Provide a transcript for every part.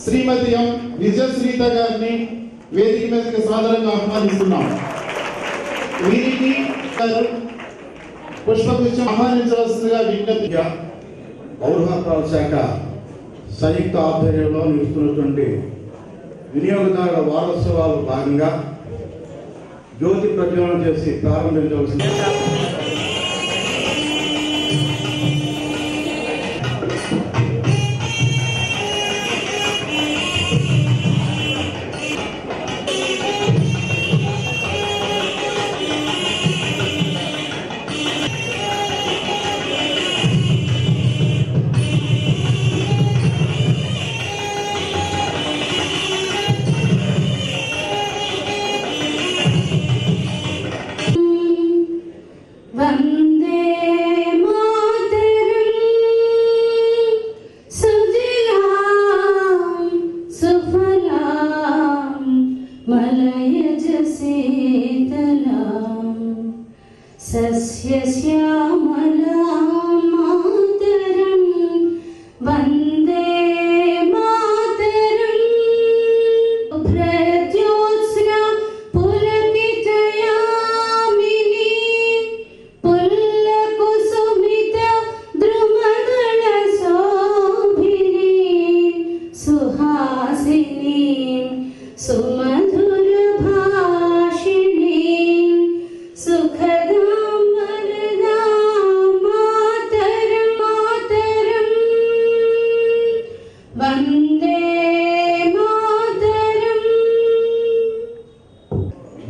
శ్రీమతి ఎం విజయశ్రీత గారిని వేదిక మీదకి సాదరంగా ఆహ్వానిస్తున్నాం. వీరికి పుష్పగుచ్చం ఆహ్వానించవలసిందిగా విజ్ఞప్తిగా పౌరసరఫరాల శాఖ సంయుక్త ఆధ్వర్యంలో నిలుస్తున్నటువంటి వినియోగదారుల వారోత్సవాలు భాగంగా జ్యోతి ప్రజ్వలన చేసి ప్రారంభించవలసింది.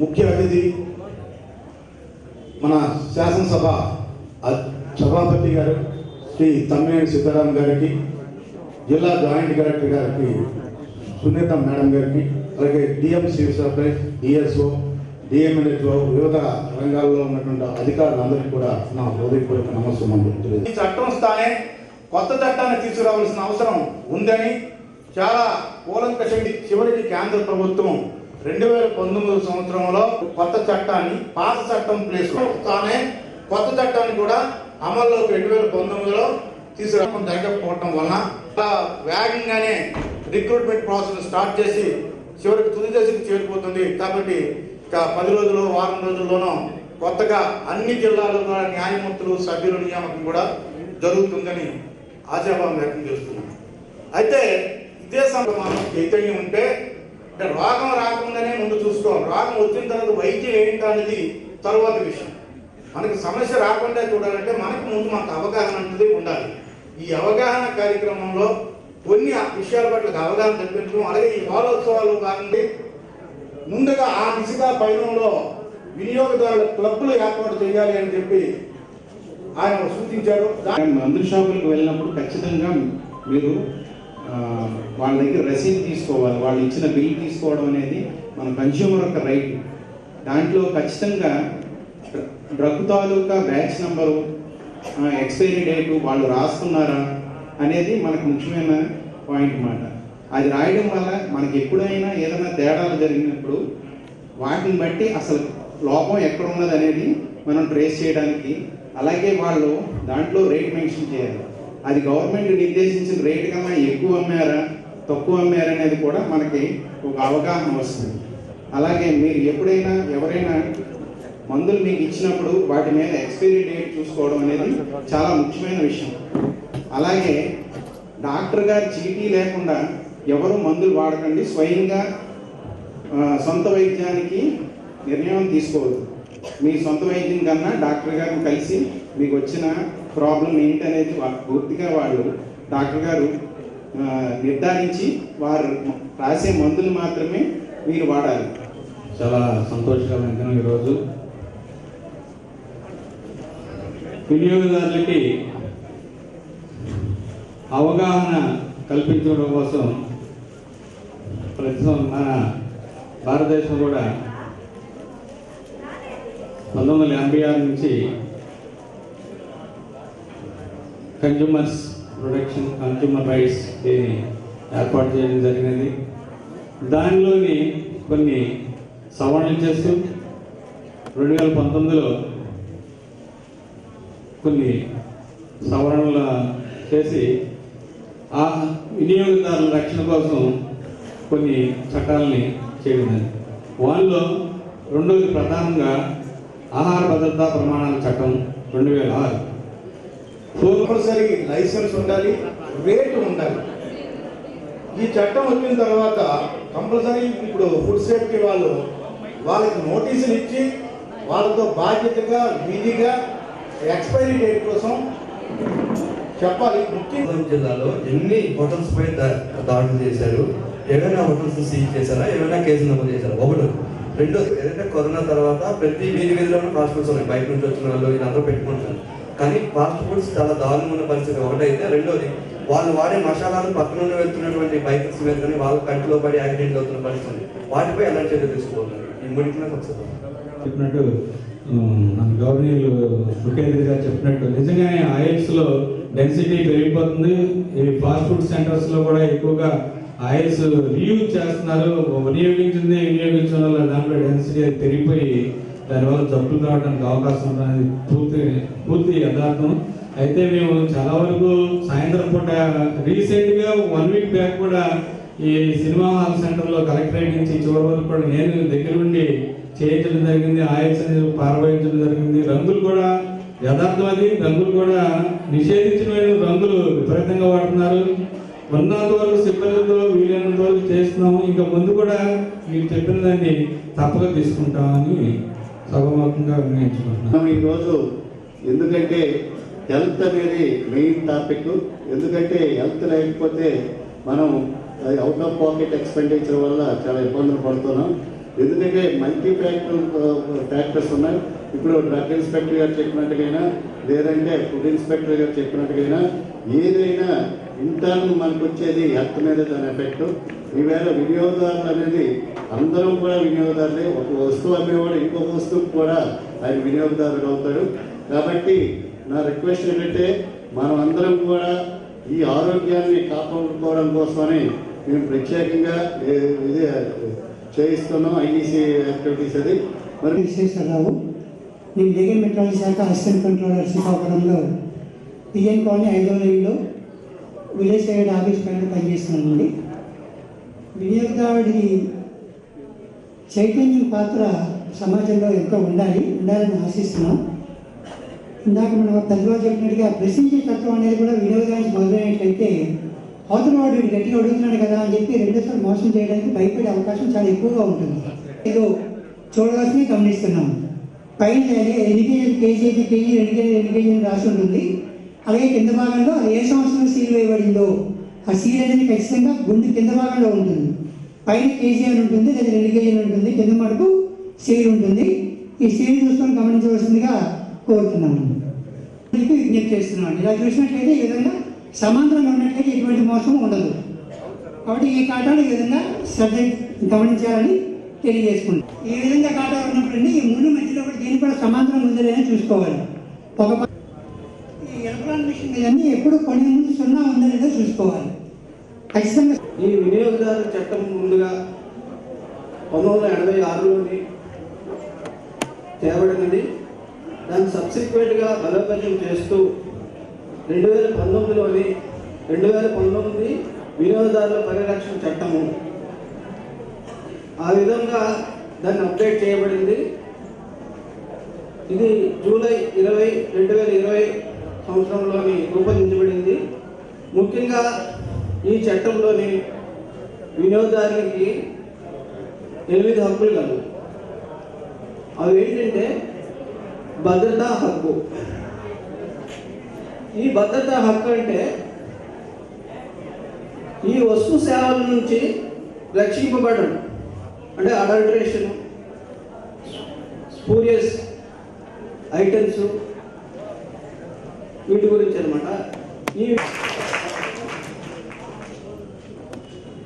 ముఖ్య అతిథి మన శాసనసభ సభాపతి గారు శ్రీ తమ్మినేని సీతారాం గారికి, జిల్లా జాయింట్ కలెక్టర్ గారికి సునీత మేడం గారికి, అలాగే DM civil supplies, DSO, DM&HO, వివిధ రంగాల్లో ఉన్నటువంటి అధికారులందరికీ కూడా నా హృదయపూర్వక నమస్కారం. ఈ చట్టం స్థానే కొత్త చట్టాన్ని తీసుకురావాల్సిన అవసరం ఉందని చాలా కూలంకషంగా చివరికి కేంద్ర ప్రభుత్వం 2019 సంవత్సరంలో కొత్త చట్టాన్ని, పాత చట్టం ప్లేస్ తానే కొత్త చట్టాన్ని కూడా అమల్లోకి 2019లో తీసుకురావడం జరగకపోవటం వలన వేగంగానే రిక్రూట్మెంట్ ప్రాసెస్ స్టార్ట్ చేసి చివరికి తుది దశకు చేరిపోతుంది. కాబట్టి 10 రోజులు, వారం రోజుల్లోనూ కొత్తగా అన్ని జిల్లాల్లో కూడా న్యాయమూర్తులు, సభ్యుల నియామకం కూడా జరుగుతుందని ఆశాభావం వ్యక్తం చేస్తున్నాం. అయితే ఇదే సమయంలో మనం చైతన్యం ఉంటే అంటే రోగం రాకుండానే ముందు చూసుకోవాలి. రోగం వచ్చిన తర్వాత వైద్యం ఏంటి అనేది తరువాత విషయం. మనకి సమస్య రాకుండా చూడాలంటే మనకు ముందు మనకు అవగాహన అనేది ఉండాలి. ఈ అవగాహన కార్యక్రమంలో కొన్ని విషయాల పట్ల అవగాహన కల్పించడం, అలాగే ఈ వారోత్సవాలు భాగంగా ముందుగా ఆ దిశగా పయనంలో వినియోగదారుల క్లబ్లు ఏర్పాటు చేయాలి అని చెప్పి ఆయన సూచించారు. మందుల షాపులకు వెళ్ళినప్పుడు ఖచ్చితంగా మీరు వాళ్ళ దగ్గర రసీదు తీసుకోవాలి. వాళ్ళు ఇచ్చిన బిల్ తీసుకోవడం అనేది మన కన్స్యూమర్ యొక్క రైట్. దాంట్లో ఖచ్చితంగా డ్రగ్ తాలూకా బ్యాచ్ నెంబరు, ఎక్స్పైరీ డేటు వాళ్ళు రాస్తున్నారా అనేది మనకు ముఖ్యమైన పాయింట్ మాట. అది రాయడం వల్ల మనకి ఎప్పుడైనా ఏదైనా తేడాలు జరిగినప్పుడు వాటిని బట్టి అసలు లోపం ఎక్కడ ఉన్నది అనేది మనం ట్రేస్ చేయడానికి, అలాగే వాళ్ళు దాంట్లో రేట్ మెన్షన్ చేయాలి. అది గవర్నమెంట్ నిర్దేశించిన రేటు కన్నా ఎక్కువ అమ్మారా, తక్కువ అమ్మారా అనేది కూడా మనకి ఒక అవగాహన వస్తుంది. అలాగే మీరు ఎప్పుడైనా ఎవరైనా మందులు మీకు ఇచ్చినప్పుడు వాటి మీద ఎక్స్పైరీ డేట్ చూసుకోవడం అనేది చాలా ముఖ్యమైన విషయం. అలాగే డాక్టర్ గారి చీటీ లేకుండా ఎవరు మందులు వాడకండి. స్వయంగా సొంత వైద్యానికి నిర్ణయం తీసుకోవద్దు. మీ సొంత వైద్యం కన్నా డాక్టర్ గారిని కలిసి మీకు వచ్చిన ప్రాబ్లం ఏంటనేది పూర్తిగా వాళ్ళు డాక్టర్ గారు నిర్ధారించి వారు రాసే మందులు మాత్రమే మీరు వాడాలి. చాలా సంతోషకరమైన ఈరోజు వినియోగదారులకి అవగాహన కల్పించడం కోసం మన భారతదేశం కూడా 1986 నుంచి కన్జ్యూమర్స్ ప్రొటెక్షన్, కన్జ్యూమర్ రైట్స్ ఏర్పాటు చేయడం జరిగినది. దానిలోని కొన్ని సవరణలు చేస్తూ 2019లో కొన్ని సవరణలు చేసి ఆ వినియోగదారుల రక్షణ కోసం కొన్ని చట్టాలని చేయడం. వాళ్ళలో రెండోది ప్రధానంగా ఆహార భద్రతా ప్రమాణాల చట్టం 2006. కంపల్సరీ లైసెన్స్ ఉండాలి, రేటు ఉండాలి. ఈ చట్టం వచ్చిన తర్వాత కంపల్సరీ ఇప్పుడు ఫుడ్ సేఫ్టీ వాళ్ళకి నోటీసులు ఇచ్చి వాళ్ళతో బాధ్యతగా విధిగా ఎక్స్పైరీ డేట్ కోసం చెప్పాలి. ముఖ్యంగా జిల్లాలో ఎన్ని హోటల్స్ పై దాడులు చేశారు, ఏమైనా హోటల్స్ సీజ్ చేశారా, ఏమైనా కేసులు నమోదు చేశారా? ఒకటి. రెండోది, ఏదైతే కరోనా తర్వాత ప్రతి వీధిలోనూ ఫాస్ట్ ఫుడ్స్ ఉన్నాయి. బయట నుంచి వచ్చిన వాళ్ళు వీళ్ళందరూ పెట్టుకుంటున్నారు. కానీ ఫాస్ట్ ఫుడ్స్ చాలా దారుణమైన పరిస్థితి ఒకటైతే, రెండోది వాళ్ళు వాడే మసాలాలు పక్కన నుండి వెళ్తున్నటువంటి బైకర్స్ మీద కానీ వాళ్ళ కంటిలో పడి యాక్సిడెంట్ అవుతున్న పరిస్థితి, వాటిపై ఎలా చర్య తీసుకోవాలి? ఈ మూడింటిలో ఒకసారి చెప్పినట్టు మన గవర్నీయులు ముఖ్యమంత్రి గారు చెప్పినట్టు నిజంగానే ఆయిల్స్లో డెన్సిటీ పెరిగిపోతుంది. ఈ ఫాస్ట్ ఫుడ్ సెంటర్స్లో కూడా ఎక్కువగా ఆయిల్స్ రీయూజ్ చేస్తున్నారు. వినియోగించిన వల్ల దాంట్లో డెన్సిటీ అది పెరిగిపోయి దానివల్ల జబ్బులు రావడానికి అవకాశం ఉంటుంది. పూర్తి యథార్థం. అయితే మేము చాలా వరకు సాయంత్రం పూట రీసెంట్గా 1 వీక్ బ్యాక్ కూడా ఈ సినిమా హాల్ సెంటర్లో కలెక్టరేట్ నుంచి చివరి వరకు కూడా నేను దగ్గర ఉండి చేయించడం జరిగింది. ఆయిల్స్ అనేది పారబోయించడం జరిగింది. రంగులు కూడా యథార్థం, అది రంగులు కూడా నిషేధించిన రంగులు విపరీతంగా వాడుతున్నారు. ఉన్నంత వరకు సిబ్బందితో వీలైనంత వరకు చేస్తున్నాము. ఇంకా ముందు కూడా మీరు చెప్పిన దాన్ని తప్పక తీసుకుంటామని సభాముఖంగా నిర్ణయించుకుంటున్నాం. ఈరోజు ఎందుకంటే హెల్త్ అనేది మెయిన్ టాపిక్. ఎందుకంటే హెల్త్ లేకపోతే మనం అవుట్ ఆఫ్ పాకెట్ ఎక్స్పెండిచర్ వల్ల చాలా ఇబ్బందులు పడుతున్నాం. ఎందుకంటే మల్టీ ఫ్యాక్టర్స్ ఉన్నాయి. ఇప్పుడు డ్రగ్ ఇన్స్పెక్టర్ గారు చెప్పినట్టుగైనా, లేదంటే ఫుడ్ ఇన్స్పెక్టర్ గారు చెప్పినట్టుగైనా, ఏదైనా ఇంటర్నల్ మనకు వచ్చేది హెల్త్ మీద దాని ఎఫెక్ట్. ఈవేళ వినియోగదారులు అనేది అందరం కూడా వినియోగదారులే. ఒక వస్తువు అమ్మేవాడు ఇంకొక వస్తువుకు కూడా ఆయన వినియోగదారుడు అవుతాడు. కాబట్టి నా రిక్వెస్ట్ ఏంటంటే మనం అందరం కూడా ఈ ఆరోగ్యాన్ని కాపాడుకోవడం కోసమని మేము ప్రత్యేకంగా ఇది చేయిస్తున్నాం. ఐఈసీ యాక్టివిటీస్ అది. మరి విశ్వేశ్వరరావు, నేను లీగల్ మెట్రాలజీ శాఖ అసిస్టెంట్ కంట్రోలర్ శ్రీకాకుళంలో పిఎన్ కాలనీ 5వ లైన్లో విలేజ్ సైడ్ ఆఫీస్ పైన పనిచేస్తున్నానండి. వినియోగదారుడి చైతన్యం పాత్ర సమాజంలో ఎంతో ఉండాలని ఆశిస్తున్నాం. ఇందాక మనం పెద్దవాళ్ళు చెప్పినట్టుగా ప్రశ్నించే తత్వం అనేది కూడా వినియోగదారునికి మొదలైనట్లయితే అవతల వాడు గట్టిగా అడుగుతున్నాడు కదా అని చెప్పి రెండోసారి మోసం చేయడానికి భయపడే అవకాశం చాలా ఎక్కువగా ఉంటుంది. ఏదో చూడవలసినవి గమనిస్తున్నాం. పైన ఎన్ని కేజీ 2 కేజీ రాసి ఉంటుంది. అలాగే కింద భాగంలో అది ఏ సంవత్సరం సీల్ వేయబడిందో ఆ సీల్ అనేది ఖచ్చితంగా గుండె కింద భాగంలో ఉంటుంది. పైన కేజీ అని ఉంటుంది, లేదా 2 కేజీలు ఉంటుంది, కింద మటుకు సీల్ ఉంటుంది. ఈ సీల్ చూసుకొని గమనించవలసిందిగా కోరుతున్నాను, విజ్ఞప్తి చేస్తున్నాను. ఇలా చూసినట్లయితే ఈ విధంగా సమాంతరంగా ఉన్నట్లయితే ఎటువంటి మోసం ఉండదు. కాబట్టి ఈ కాటాలు ఈ విధంగా శ్రద్ధ గమనించాలని తెలియజేసుకుంటాం. ఈ విధంగా కాటాలు ఉన్నప్పుడు ఈ 3 మధ్యలో కూడా దీన్ని కూడా సమాంతరం ఉందని చూసుకోవాలి. ఈ ఎలక్ట్రానిక్ మిషన్ ఇవన్నీ ఎప్పుడు కొన్ని ముందు 0 ఉందా లేదో చూసుకోవాలి ఖచ్చితంగా. ఈ వినియోగదారు చట్టం ముందుగా 1986లోని తేబడినది. దాన్ని సబ్సిక్వెంట్గా బలోపేతం చేస్తూ 2019 వినియోగదారుల పరిరక్షణ చట్టము ఆ విధంగా దాన్ని అప్డేట్ చేయబడింది. ఇది జూలై 20, 2020 సంవత్సరంలోని రూపొందించబడింది. ముఖ్యంగా ఈ చట్టంలోని వినియోగదారునికి 8 హక్కులు కలవు. అవి ఏంటంటే భద్రతా హక్కు. ఈ భద్రతా హక్కు అంటే ఈ వస్తు సేవల నుంచి రక్షింపబడడం, అంటే అడల్టరేషన్, స్పూరియస్ ఐటమ్స్, వీటి గురించి అనమాట. ఈ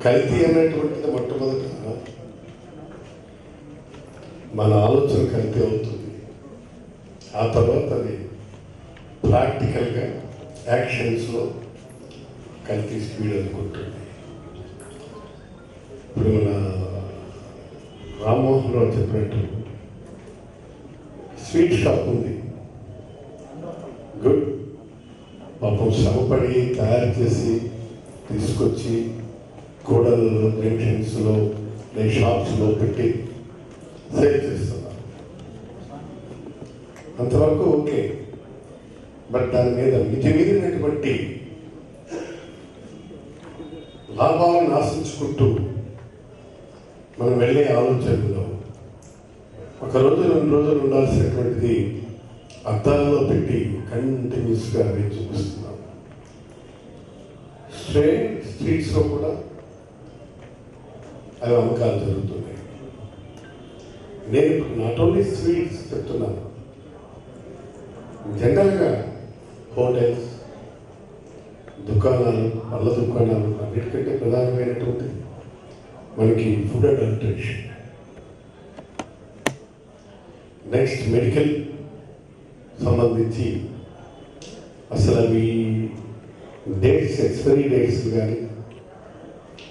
కల్తీ అనేటువంటిది మొట్టమొదట మన ఆలోచన కల్తీ అవుతుంది. ఆ తర్వాత అది ప్రాక్టికల్గా యాక్షన్స్లో కల్తీ స్పీడ్ అనుకుంటుంది. ఇప్పుడు మన రామ్మోహన్ రావు చెప్పినట్టు స్వీట్ షాప్ ఉంది. గుడ్. పాపం శ్రమపడి తయారు చేసి తీసుకొచ్చి కూడలలో జంక్షన్స్లో షాప్స్లో పెట్టి సేల్ చేస్తున్నారు. అంతవరకు ఓకే. బట్ దాని మీద మితిమీరినటువంటి లాభాలను ఆశించుకుంటూ మనం వెళ్ళే ఆలోచనలో ఒక రోజు 2 రోజులు ఉండాల్సినటువంటిది అద్దాలలో పెట్టి కంటిన్యూస్గా అవి చూపిస్తున్నాం. స్ట్రీట్స్లో కూడా అవి అమ్మకాలు జరుగుతున్నాయి. నేను నాట్ ఓన్లీ స్వీట్స్ చెప్తున్నాను, జనరల్గా హోటల్స్, దుకాణాలు, పళ్ళ దుకాణాలు, అన్నిటికంటే ప్రధానమైనటువంటి మనకి ఫుడ్ అడల్టరేషన్. నెక్స్ట్ మెడికల్ సంబంధించి అసలు అవి డేట్స్, ఎక్స్పైరీ డేట్స్ కానీ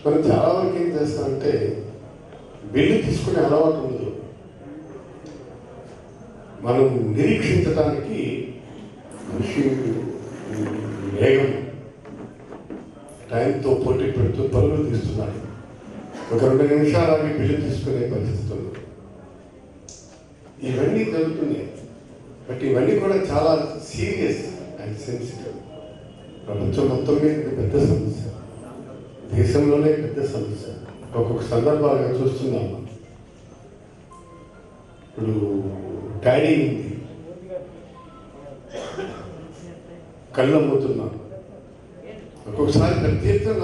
మనం చాలా వరకు ఏం చేస్తామంటే బిల్లు తీసుకునే అలవాటు ఉండదు. మనం నిరీక్షించడానికి మనిషి వేగం టైంతో పోటీ పెడుతూ పనులు తీస్తున్నాడు. ఒక 2 నిమిషాలకి బిల్లు తీసుకునే పరిస్థితులు ఇవన్నీ జరుగుతున్నాయి. బట్ ఇవన్నీ కూడా చాలా సీరియస్ అండ్ సెన్సిటివ్. ప్రపంచం మొత్తం మీద ఇది పెద్ద సమస్య, దేశంలోనే పెద్ద సమస్య. ఒక్కొక్క సందర్భాలుగా చూస్తున్నాము. ఇప్పుడు డాడీ ఉంది, కళ్ళు అమ్ముతున్నాం. ఒక్కొక్కసారి పెద్ద ఎత్తున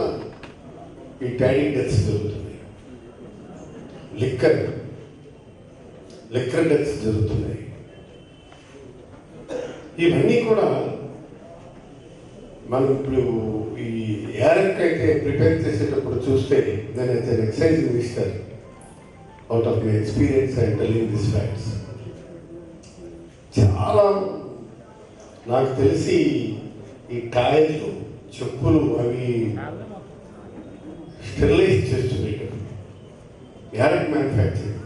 ఈ డాడీ డెత్స్ జరుగుతున్నాయి. లిక్కర్ డెత్స్ జరుగుతున్నాయి. ఇవన్నీ కూడా మనం ఇప్పుడు ఈ యారెక్ అయితే ప్రిపేర్ చేసేటప్పుడు చూస్తే నేనైతే excise minister out of my experience I telling this facts. చాలా నాకు తెలిసి ఈ టైర్లు, చెప్పులు అవి స్టెరిలైజ్ చేస్తున్నాయి యారెక్ మ్యానుఫ్యాక్చరింగ్.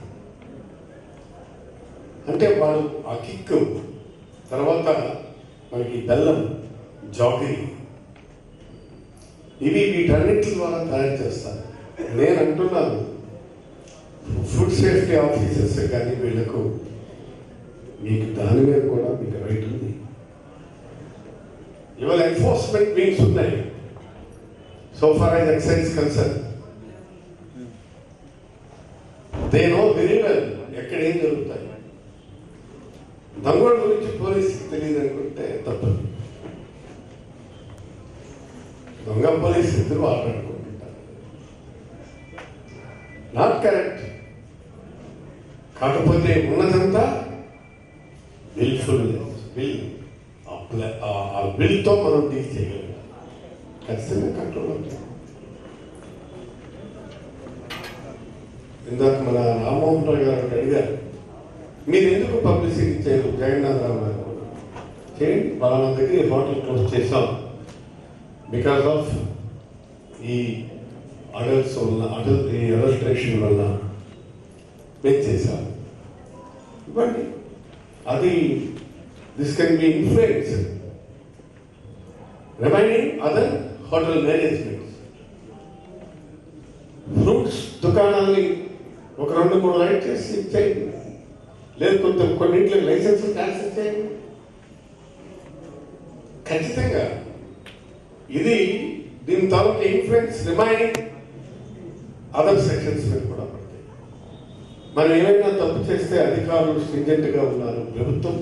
అంటే వాడు ఆ కిక్ తర్వాత మనకి బెల్లం, జాగరీ, ఇవి వీటన్నిటి ద్వారా తయారు చేస్తారు. నేను అంటున్నాను ఫుడ్ సేఫ్టీ ఆఫీసర్స్ కానీ వీళ్ళకు మీకు దాని మీద కూడా మీకు రైట్ ఉంది. ఇవాళ ఎన్ఫోర్స్మెంట్ వింగ్స్ ఉన్నాయి. So far as excise concern they know very well ఎక్కడ ఏం జరుగుతాయి. దొంగల గురించి పోలీసుకి తెలియదు అనుకుంటే తప్పదు. దొంగ పోలీసు ఇద్దరు ఆటలాడుకుంటుంటారు. Not correct. కాకపోతే ఉన్నదంతా ఆ బిల్తో మనం డీల్ చేయగలం. ఖచ్చితంగా కంట్రోల్ అవుతుంది. ఇందాక మన రామ్మోహన్ రావు గారు అడిగారు, మీరు ఎందుకు పబ్లిసిటీ చేయరు? జగన్నాథరావు గారు చేయండి, పలానా దగ్గర హోటల్ క్లోజ్ చేసాం బికాస్ ఆఫ్ ఈ అడల్ట్స్ వల్ల, ఈ అడల్ట్రేషన్ వల్ల మేము చేశాం. ఇవ్వండి. అది this can be influence remaining other hotel management. Fruits దుకాణాలని ఒక 2-3 లైట్ చేసి చేయండి. లేదు కొన్నింటిలో లైసెన్స్ క్యాన్సిల్ చేయండి. ఖచ్చితంగా ఇది దీని తాలూకు ఇన్ఫ్లుయెన్స్ రిమైనింగ్ అదర్ సెక్షన్స్ మీద కూడా పడతాయి. మనం ఏమైనా తప్పు చేస్తే అధికారులు స్ట్రింజెంట్గా ఉన్నారు, ప్రభుత్వం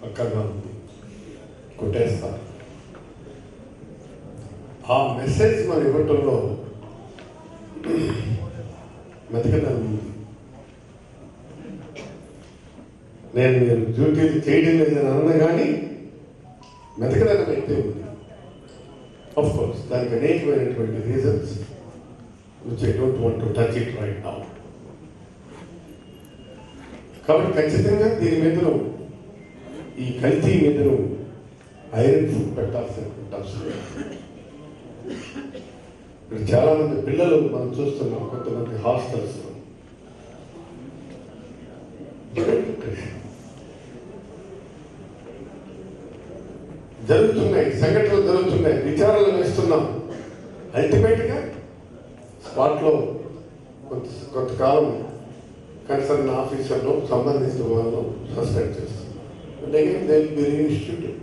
పక్కగా ఉంది, కొట్టేస్తారు. ఆ మెసేజ్ మనం ఇవ్వటంలో మెతకదనం ఉంది. నేను మీరు డ్యూటీలు చేయడం లేదని అన్న కానీ మెతకదనం అయితే ఉంది. ఆఫ్ కోర్స్ దానికి అనేకమైనటువంటి reasons which I don't want to touch it right now. కాబట్టి ఖచ్చితంగా దీని మీదను, ఈ కల్తీ మీదను ఐరన్ ఫుడ్ పెట్టాల్సిన అవసరం. ఇప్పుడు చాలా మంది పిల్లలు మనం చూస్తున్నాం, కొంతమంది హాస్టల్స్ జరుగుతున్నాయి, సంఘటనలు జరుగుతున్నాయి, విచారణలు వేస్తున్నాం. అల్టిమేట్గా స్పాట్లో కొంతకాలం కన్సర్న్ ఆఫీసర్లు సంబంధించిన వాళ్ళు సస్పెండ్ చేస్తారు. అంటే they will be reinstituted,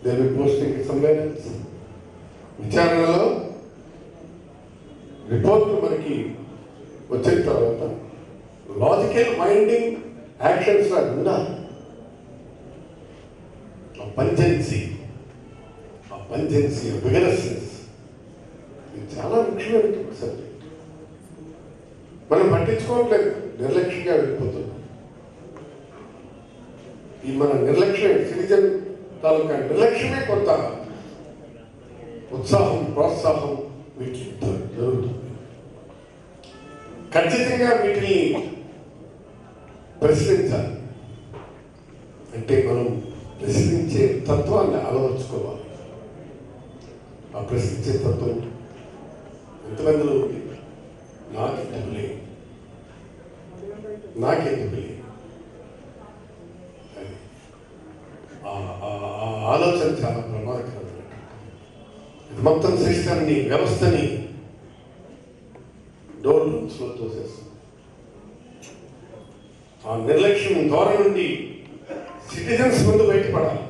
they will posting somewhere else. విచారణలో రిపోర్ట్లు మనకి వచ్చిన తర్వాత లాజికల్ మైండింగ్ యాక్షన్స్ లాగా ఉండాలి. పంజెన్సీ, విగరస్నెస్ ఇది చాలా ముఖ్యమైన సబ్జెక్ట్. మనం పట్టించుకోవట్లేదు, నిర్లక్ష్యంగా వెళ్ళిపోతున్నాం. ఈ మన నిర్లక్ష్యం, సిటిజన్ తాలూకా నిర్లక్ష్యమే కొంత ఉత్సాహం, ప్రోత్సాహం వీటికి జరుగుతుంది. ఖచ్చితంగా వీటిని ప్రశ్నించాలి. అంటే మనం ప్రశ్నించే తత్వాన్ని అలవర్చుకోవాలి. ఆ ప్రశ్నించే తత్వం ఎంతమందిలో ఉంది? నాకెందుకు లేదు, ఆలోచన చాలా ప్రమాదకరమైన మొత్తం సిస్టమ్ని, వ్యవస్థని డోర్లో తోసేస్తుంది. ఆ నిర్లక్ష్యం ద్వారా నుండి సిటిజన్స్ ముందు బయటపడాలి.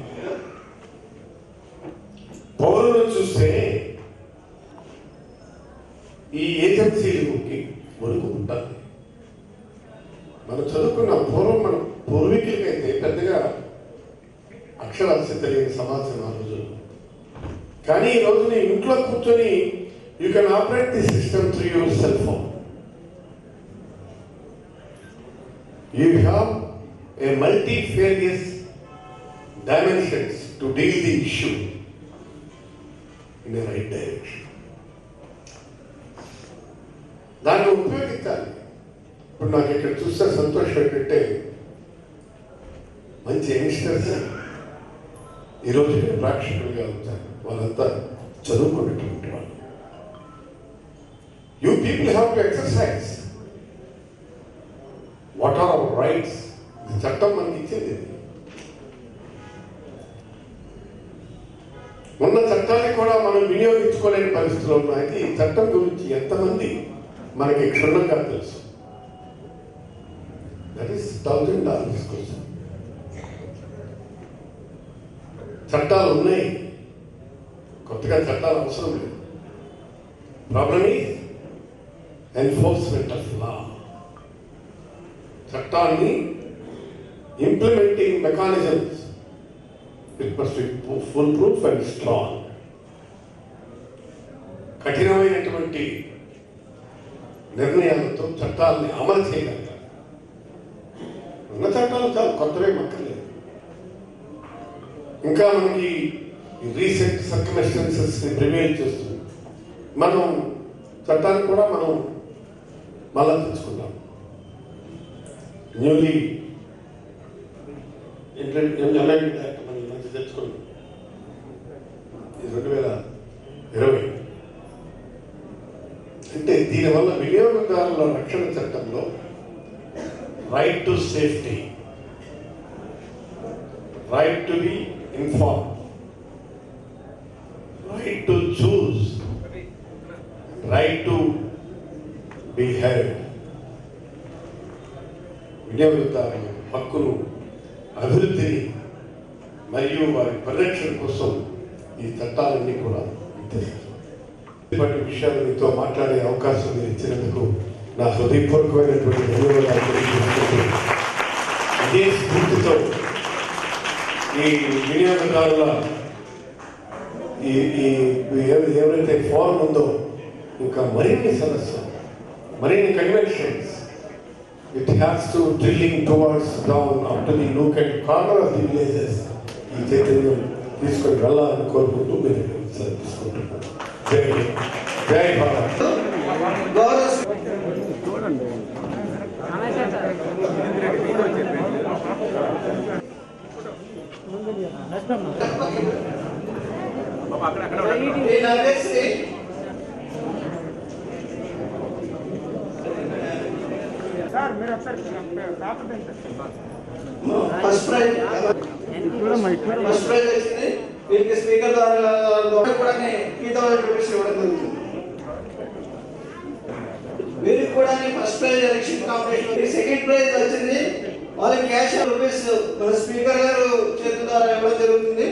పౌరులను చూస్తే ఈ ఏజెన్సీలకి వణుకు ఉంటుంది. మనం చదువుకున్న పూర్వం, మన పూర్వీకులకైతే పెద్దగా అక్షరాస్యత లేని సమాజం ఆ రోజు. కానీ ఈ రోజు నీ ఇంట్లో కూర్చొని you can operate the system through your cell phone. You have a multifarious dimensions to deal the issue in the right direction. దాన్ని ఉపయోగించాలి. ఇప్పుడు నాకు ఇక్కడ చూస్తే సంతోషం ఏంటంటే మంచి యంగ్స్టర్స్ ఈరోజు ప్రేక్షకులుగా వచ్చారు. వాళ్ళంతా చదువుకునేటువంటి వాళ్ళు. You people have to exercise what are our rights. చట్టం మనకి ఇచ్చింది. ఉన్న చట్టాన్ని కూడా మనం వినియోగించుకోలేని పరిస్థితులు ఉన్నాయి. ఈ చట్టం గురించి ఎంతమంది మనకి క్షుణ్ణంగా తెలుసు? దట్ ఈస్ $1,000 కోసం. చట్టాలు ఉన్నాయి, కొత్తగా చట్టాలు అవసరం లేదు. Problem is enforcement of law. చట్టాన్ని implementing mechanisms, it must be foolproof and strong. కఠినమైనటువంటి నిర్ణయాలతో చట్టాలని అమలు చేయగలగాలి. ఉన్న చట్టాలు చాలా కొత్తవే మక్కర్లేదు. ఇంకా మనకి రీసెంట్ సర్కమ్స్టాన్సెస్ ని ప్రివేల్ చేస్తుంది. మనం చట్టాన్ని కూడా మనం మళ్ళా తెచ్చుకున్నాం. న్యూలీ అమెండ్మెంట్ యాక్ట్ మనం మంచి తెచ్చుకున్నాం 2020. అంటే దీనివల్ల వినియోగదారుల రక్షణ చట్టంలో right to safety, right to be inform, right to choose, right to be heard, వినియోగదారుల హక్కును, అభివృద్ధిని మరియు వారి పరిరక్షణ కోసం ఈ చట్టాలన్నీ కూడా ఇటువంటి విషయాలు మీతో మాట్లాడే అవకాశం మీరు ఇచ్చినందుకు నా హృదయపూర్వకమైనటువంటి ధన్యవాదాలు. ఇదే స్ఫూర్తితో ఈ వినియోగదారుల ఎవరైతే ఫోరం ఉందో ఇంకా మరిన్ని సదస్సు, మరిన్ని conventions, it has to drilling towards down up to the nook and corner of the villages. ఈ చైతన్యం తీసుకొని వెళ్ళాలని కోరుకుంటూ మీరు తీసుకుంటున్నాను. జై భారత్. ఫస్ట్ ప్రైజ్ వచ్చింది వీరికి స్పీకర్ ద్వారా కూడా 3,000 రూపీస్ ఇవ్వడం జరుగుతుంది. వీరికి కూడా first prize election competition, second prize వచ్చింది వాళ్ళకి క్యాష్ రూపీస్ మన స్పీకర్ గారు చేతుల ద్వారా ఇవ్వడం జరుగుతుంది.